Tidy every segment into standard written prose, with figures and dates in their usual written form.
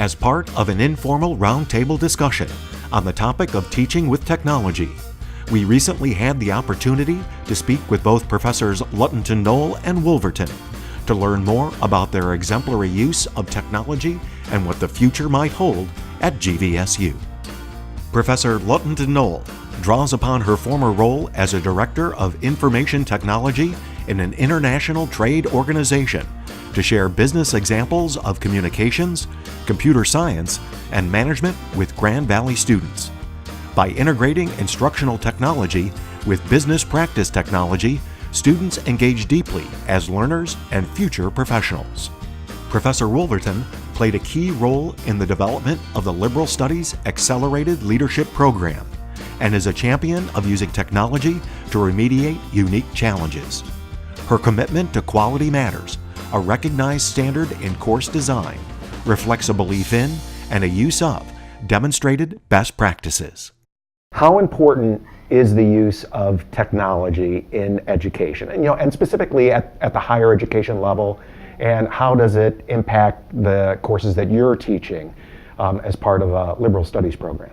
as part of an informal roundtable discussion on the topic of teaching with technology. We recently had the opportunity to speak with both Professors Knoll and Wolverton to learn more about their exemplary use of technology and what the future might hold at GVSU. Professor Knoll draws upon her former role as a Director of Information Technology in an international trade organization to share business examples of communications, computer science, and management with Grand Valley students. By integrating instructional technology with business practice technology, students engage deeply as learners and future professionals. Professor Wolverton played a key role in the development of the Liberal Studies Accelerated Leadership Program and is a champion of using technology to remediate unique challenges. Her commitment to quality matters, a recognized standard in course design, reflects a belief in and a use of demonstrated best practices. How important is the use of technology in education, and specifically at the higher education level, and how does it impact the courses that you're teaching as part of a liberal studies program?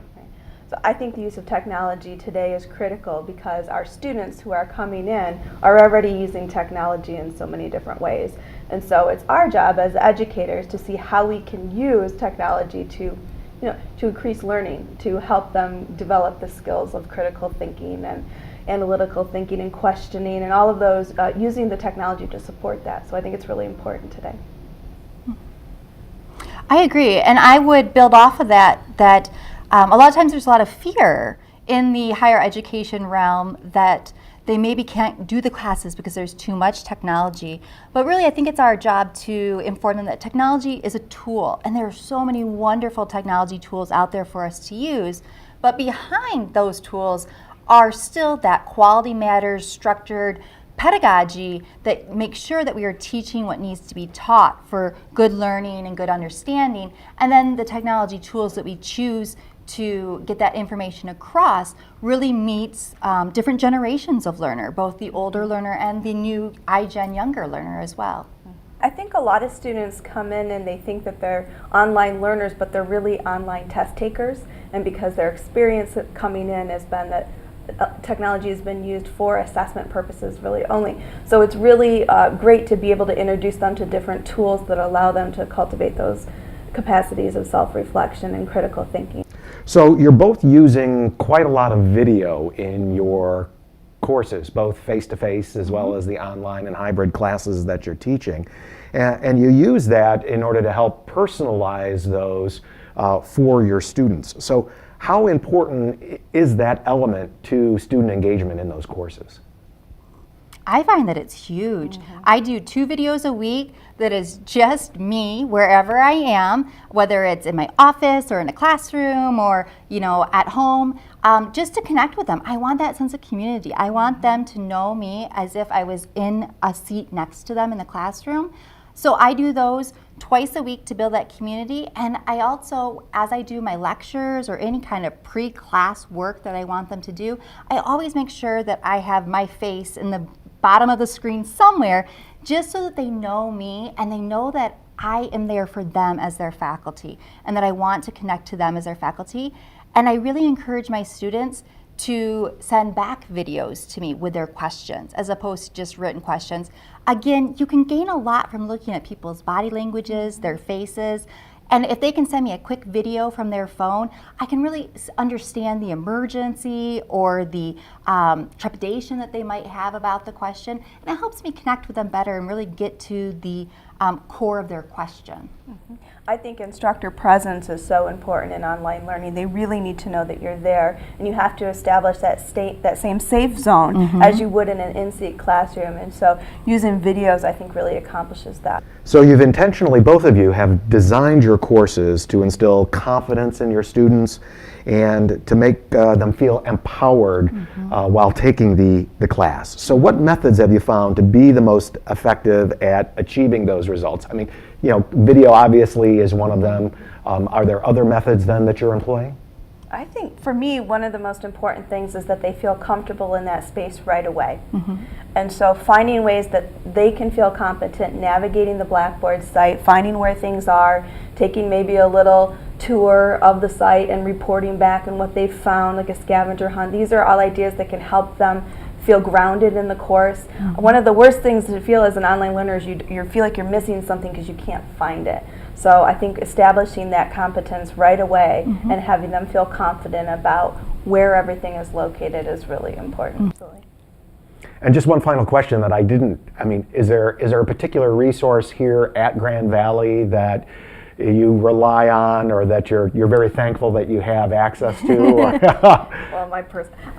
So I think the use of technology today is critical because our students who are coming in are already using technology in so many different ways. And so it's our job as educators to see how we can use technology to increase learning, to help them develop the skills of critical thinking and analytical thinking and questioning and all of those, using the technology to support that. So I think it's really important today. I agree, and I would build off of that a lot of times there's a lot of fear in the higher education realm that they maybe can't do the classes because there's too much technology. But really, I think it's our job to inform them that technology is a tool, and there are so many wonderful technology tools out there for us to use. But behind those tools are still that quality matters, structured pedagogy that makes sure that we are teaching what needs to be taught for good learning and good understanding. And then the technology tools that we choose to get that information across really meets different generations of learner, both the older learner and the new iGen younger learner as well. I think a lot of students come in and they think that they're online learners, but they're really online test takers, and because their experience coming in has been that technology has been used for assessment purposes really only. So it's really great to be able to introduce them to different tools that allow them to cultivate those capacities of self-reflection and critical thinking. So you're both using quite a lot of video in your courses, both face-to-face as well as the online and hybrid classes that you're teaching. And you use that in order to help personalize those for your students. So how important is that element to student engagement in those courses? I find that it's huge. I do 2 videos a week that is just me wherever I am, whether it's in my office or in a classroom or at home, just to connect with them. I want that sense of community. I want them to know me as if I was in a seat next to them in the classroom. So I do those twice a week to build that community, and I also, as I do my lectures or any kind of pre-class work that I want them to do, I always make sure that I have my face in the bottom of the screen somewhere, just so that they know me and they know that I am there for them as their faculty and that I want to connect to them as their faculty. And I really encourage my students to send back videos to me with their questions as opposed to just written questions. Again, you can gain a lot from looking at people's body languages, their faces, and if they can send me a quick video from their phone, I can really understand the emergency or the trepidation that they might have about the question, and it helps me connect with them better and really get to the core of their question. I think instructor presence is so important in online learning. They really need to know that you're there, and you have to establish that same safe zone as you would in an in-seat classroom. And so using videos, I think, really accomplishes that. So you've intentionally, both of you, have designed your courses to instill confidence in your students and to make them feel empowered while taking the class. So what methods have you found to be the most effective at achieving those results? I mean, video obviously is one of them. Are there other methods then that you're employing? I think for me, one of the most important things is that they feel comfortable in that space right away. And so finding ways that they can feel competent navigating the Blackboard site, finding where things are, taking maybe a little tour of the site and reporting back on what they've found, like a scavenger hunt. These are all ideas that can help them feel grounded in the course. One of the worst things to feel as an online learner is you feel like you're missing something because you can't find it. So I think establishing that competence right away and having them feel confident about where everything is located is really important. And just one final question that is there a particular resource here at Grand Valley that you rely on, or that you're very thankful that you have access to? Well,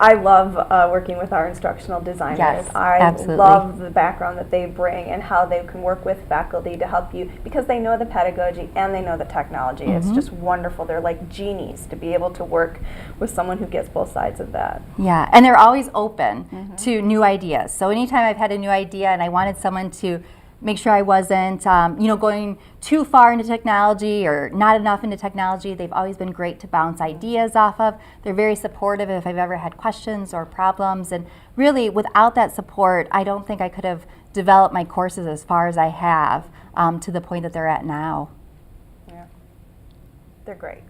I love working with our instructional designers. Yes, I absolutely. love the background that they bring and how they can work with faculty to help you, because they know the pedagogy and they know the technology. It's just wonderful. They're like genies to be able to work with someone who gets both sides of that. Yeah, and they're always open to new ideas. So anytime I've had a new idea and I wanted someone to make sure I wasn't, going too far into technology or not enough into technology, they've always been great to bounce ideas off of. They're very supportive if I've ever had questions or problems. And really, without that support, I don't think I could have developed my courses as far as I have to the point that they're at now. Yeah, they're great.